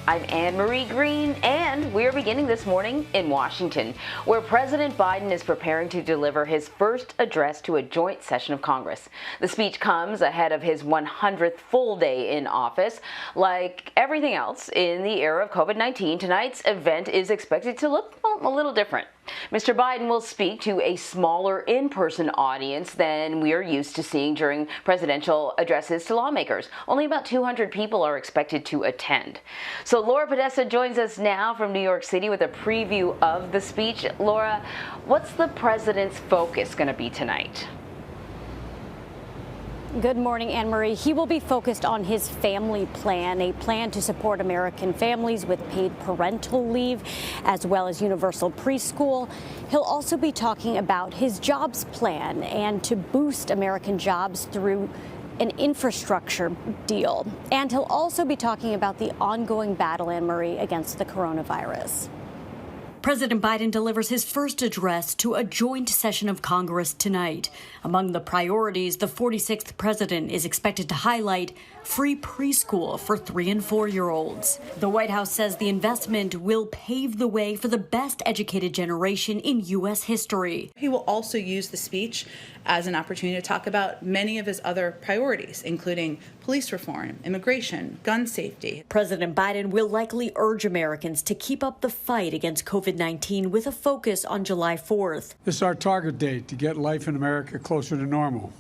I'm Anne-Marie Green, and we're beginning this morning in Washington, where President Biden is preparing to deliver his first address to a joint session of Congress. The speech comes ahead of his 100th full day in office. Like everything else in the era of COVID-19, tonight's event is expected to look a little different. Mr. Biden will speak to a smaller in-person audience than we are used to seeing during presidential addresses to lawmakers. Only about 200 people are expected to attend. So Laura Podesta joins us now from New York City with a preview of the speech. Laura, what's the president's focus going to be tonight? Good morning, Anne-Marie. He will be focused on his family plan, a plan to support American families with paid parental leave, as well as universal preschool. He'll also be talking about his jobs plan and to boost American jobs through an infrastructure deal. And he'll also be talking about the ongoing battle, Anne-Marie, against the coronavirus. President Biden delivers his first address to a joint session of Congress tonight. Among the priorities, the 46th president is expected to highlight free preschool for 3- and 4-year-olds. The White House says the investment will pave the way for the best educated generation in U.S. history. He will also use the speech as an opportunity to talk about many of his other priorities, including police reform, immigration, gun safety. President Biden will likely urge Americans to keep up the fight against COVID-19 with a focus on July 4th. This is our target date to get life in America closer to normal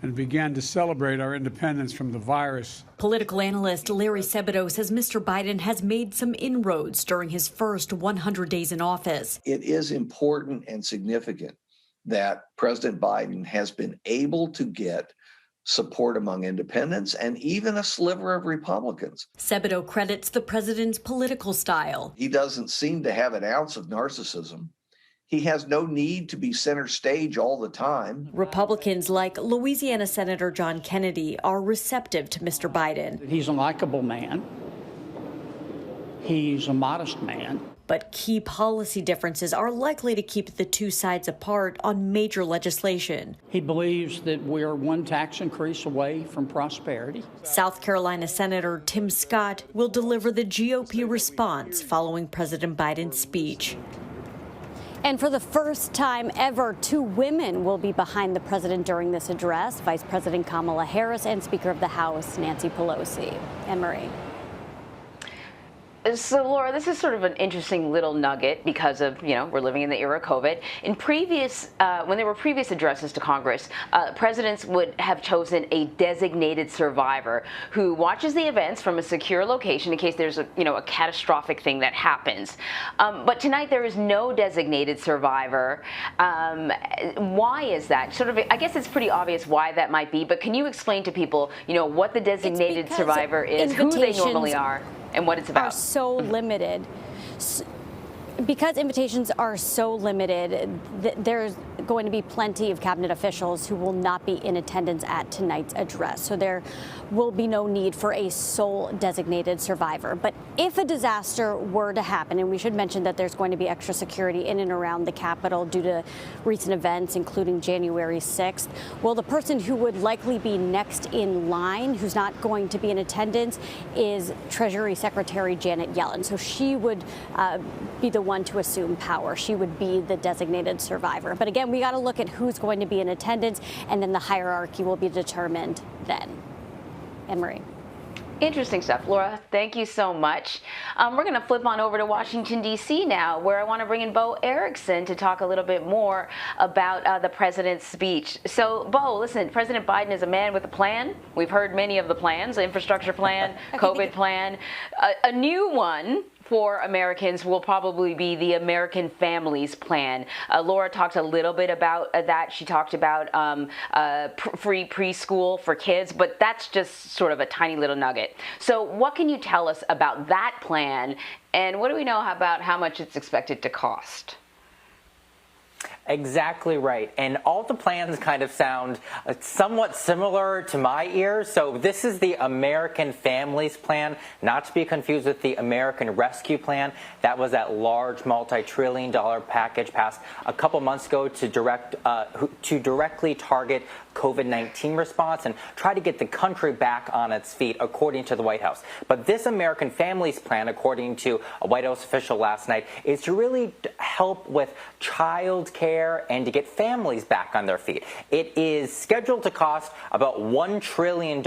and began to celebrate our independence from the virus. Political analyst Larry Sebadoh says Mr. Biden has made some inroads during his first 100 days in office. It is important and significant that President Biden has been able to get support among independents and even a sliver of Republicans. Sebadoh credits the president's political style. He doesn't seem to have an ounce of narcissism. He has no need to be center stage all the time. Republicans like Louisiana Senator John Kennedy are receptive to Mr. Biden. He's a likable man. He's a modest man. But key policy differences are likely to keep the two sides apart on major legislation. He believes that we're one tax increase away from prosperity. South Carolina Senator Tim Scott will deliver the GOP response following President Biden's speech. And for the first time ever, 2 women will be behind the president during this address, Vice President Kamala Harris and Speaker of the House Nancy Pelosi. Anne-Marie. So, Laura, this is sort of an interesting little nugget because of, we're living in the era of COVID. In previous, when there were previous addresses to Congress, presidents would have chosen a designated survivor who watches the events from a secure location in case there's a catastrophic thing that happens. But tonight there is no designated survivor. Why is that? Sort of, I guess it's pretty obvious why that might be, but can you explain to people, what the designated survivor is, who they normally are, and what it's about? Are so limited. Because invitations are so limited, there's going to be plenty of cabinet officials who will not be in attendance at tonight's address. So there will be no need for a sole designated survivor. But if a disaster were to happen, and we should mention that there's going to be extra security in and around the Capitol due to recent events, including January 6th, well, the person who would likely be next in line, who's not going to be in attendance, is Treasury Secretary Janet Yellen. So she would be the one to assume power. She would be the designated survivor. But again, we got to look at who's going to be in attendance, and then the hierarchy will be determined then. Anne-Marie. Interesting stuff. Laura, thank you so much. We're going to flip on over to Washington, D.C. now, where I want to bring in Bo Erickson to talk a little bit more about the president's speech. So, Bo, listen, President Biden is a man with a plan. We've heard many of the plans, the infrastructure plan, COVID plan. A new one for Americans will probably be the American Families Plan. Laura talked a little bit about that. She talked about free preschool for kids, but that's just sort of a tiny little nugget. So what can you tell us about that plan, and what do we know about how much it's expected to cost? Exactly right. And all the plans kind of sound somewhat similar to my ears. So this is the American Families Plan, not to be confused with the American Rescue Plan. That was that large multi-trillion-dollar package passed a couple months ago to directly target COVID-19 response and try to get the country back on its feet, according to the White House. But this American Families Plan, according to a White House official last night, is to really help with child care and to get families back on their feet. It is scheduled to cost about $1 trillion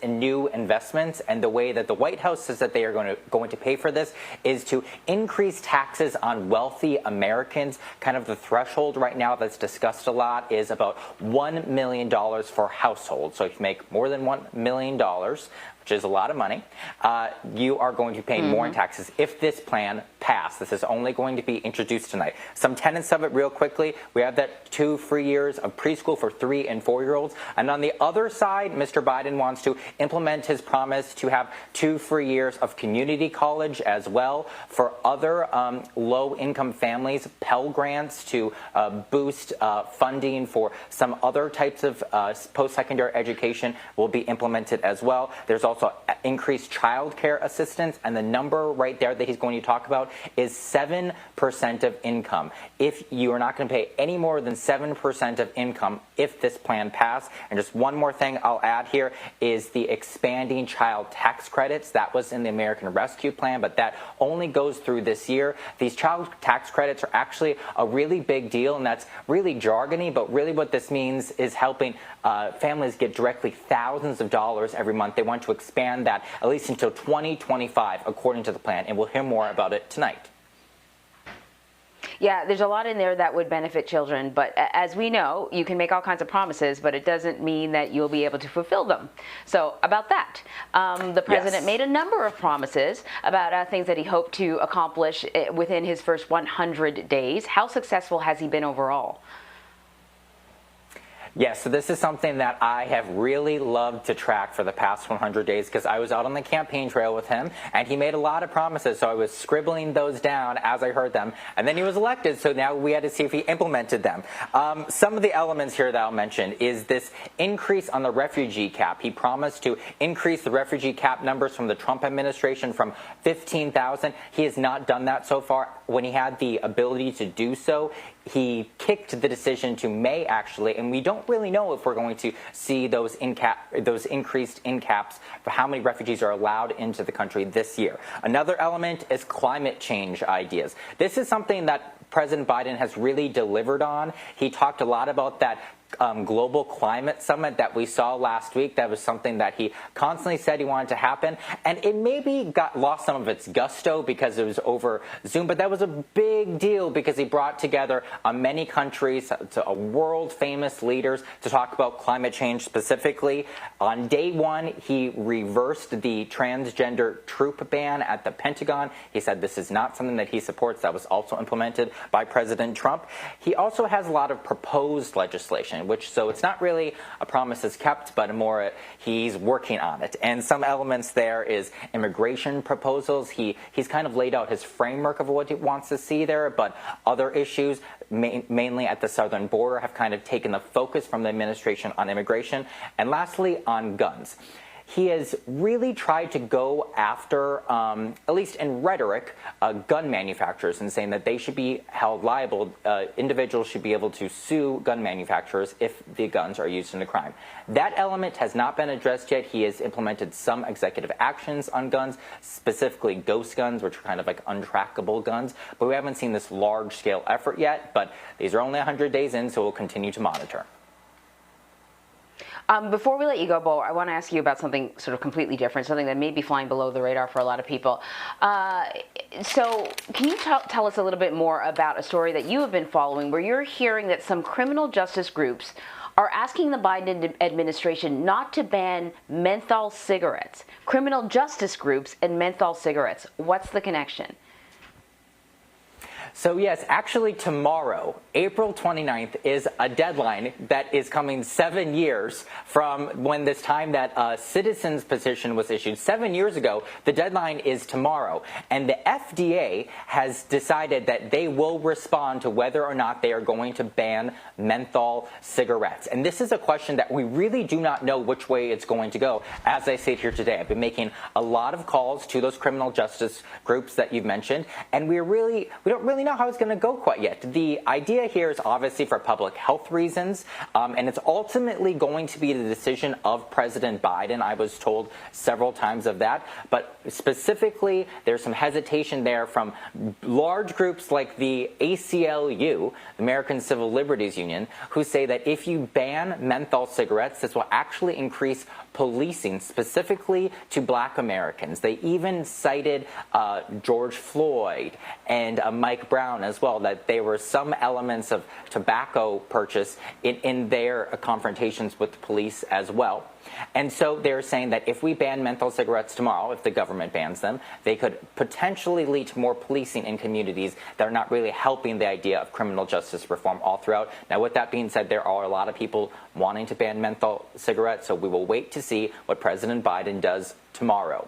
in new investments, and the way that the White House says that they are going to pay for this is to increase taxes on wealthy Americans. Kind of the threshold right now that's discussed a lot is about $1 million for households. So if you make more than $1 million, which is a lot of money, you are going to be paying more in taxes if this plan passed. This is only going to be introduced tonight. Some tenets of it real quickly. We have that 2 free years of preschool for 3 and 4-year-olds. And on the other side, Mr. Biden wants to implement his promise to have 2 free years of community college as well for other low-income families. Pell Grants to boost funding for some other types of post-secondary education will be implemented as well. There's also increased child care assistance, and the number right there that he's going to talk about is 7% of income. If you are not going to pay any more than 7% of income if this plan passed. And just one more thing I'll add here is the expanding child tax credits. That was in the American Rescue Plan, but that only goes through this year. These child tax credits are actually a really big deal, and that's really jargony, but really what this means is helping families get directly thousands of dollars every month. They want to expand that at least until 2025, according to the plan, and we'll hear more about it tonight. Yeah, there's a lot in there that would benefit children, but as we know, you can make all kinds of promises, but it doesn't mean that you'll be able to fulfill them. So about that, the president made a number of promises about things that he hoped to accomplish within his first 100 days. How successful has he been overall? Yes, so this is something that I have really loved to track for the past 100 days because I was out on the campaign trail with him, and he made a lot of promises, so I was scribbling those down as I heard them. And then he was elected, so now we had to see if he implemented them. Some of the elements here that I'll mention is this increase on the refugee cap. He promised to increase the refugee cap numbers from the Trump administration from 15,000. He has not done that so far. When he had the ability to do so, he kicked the decision to May, actually, and we don't really know if we're going to see those increased in caps for how many refugees are allowed into the country this year. Another element is climate change ideas. This is something that President Biden has really delivered on. He talked a lot about that global climate summit that we saw last week. That was something that he constantly said he wanted to happen, and it maybe got lost some of its gusto because it was over Zoom, but that was a big deal because he brought together many countries, world famous leaders to talk about climate change specifically. On day one, he reversed the transgender troop ban at the Pentagon. He said this is not something that he supports. That was also implemented by President Trump. He also has a lot of proposed legislation, so it's not really a promise that's kept, but more he's working on it. And some elements there is immigration proposals. He's kind of laid out his framework of what he wants to see there, but other issues, mainly at the southern border, have kind of taken the focus from the administration on immigration. And lastly, on guns. He has really tried to go after, at least in rhetoric, gun manufacturers and saying that they should be held liable. Individuals should be able to sue gun manufacturers if the guns are used in a crime. That element has not been addressed yet. He has implemented some executive actions on guns, specifically ghost guns, which are kind of like untrackable guns. But we haven't seen this large-scale effort yet. But these are only 100 days in, so we'll continue to monitor. Before we let you go, Bo, I want to ask you about something sort of completely different, something that may be flying below the radar for a lot of people. So can you tell us a little bit more about a story that you have been following where you're hearing that some criminal justice groups are asking the Biden administration not to ban menthol cigarettes? Criminal justice groups and menthol cigarettes. What's the connection? So yes, actually tomorrow, April 29th, is a deadline that is coming 7 years from when this time that a citizen's petition was issued. 7 years ago, the deadline is tomorrow. And the FDA has decided that they will respond to whether or not they are going to ban menthol cigarettes. And this is a question that we really do not know which way it's going to go. As I sit here today, I've been making a lot of calls to those criminal justice groups that you've mentioned, and we don't really know how it's going to go quite yet. The idea here is obviously for public health reasons, and it's ultimately going to be the decision of President Biden. I was told several times of that, but specifically there's some hesitation there from large groups like the ACLU, the American Civil Liberties Union, who say that if you ban menthol cigarettes, this will actually increase policing, specifically to Black Americans. They even cited George Floyd and Mike Brown as well, that there were some elements of tobacco purchase in their confrontations with the police as well. And so they're saying that if we ban menthol cigarettes tomorrow, if the government bans them, they could potentially lead to more policing in communities that are not really helping the idea of criminal justice reform all throughout. Now, with that being said, there are a lot of people wanting to ban menthol cigarettes, so we will wait to see what President Biden does tomorrow.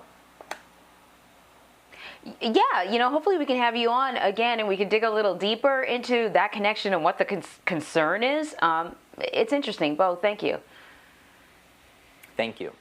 Yeah, hopefully we can have you on again and we can dig a little deeper into that connection and what the concern is. It's interesting. Bo, thank you. Thank you.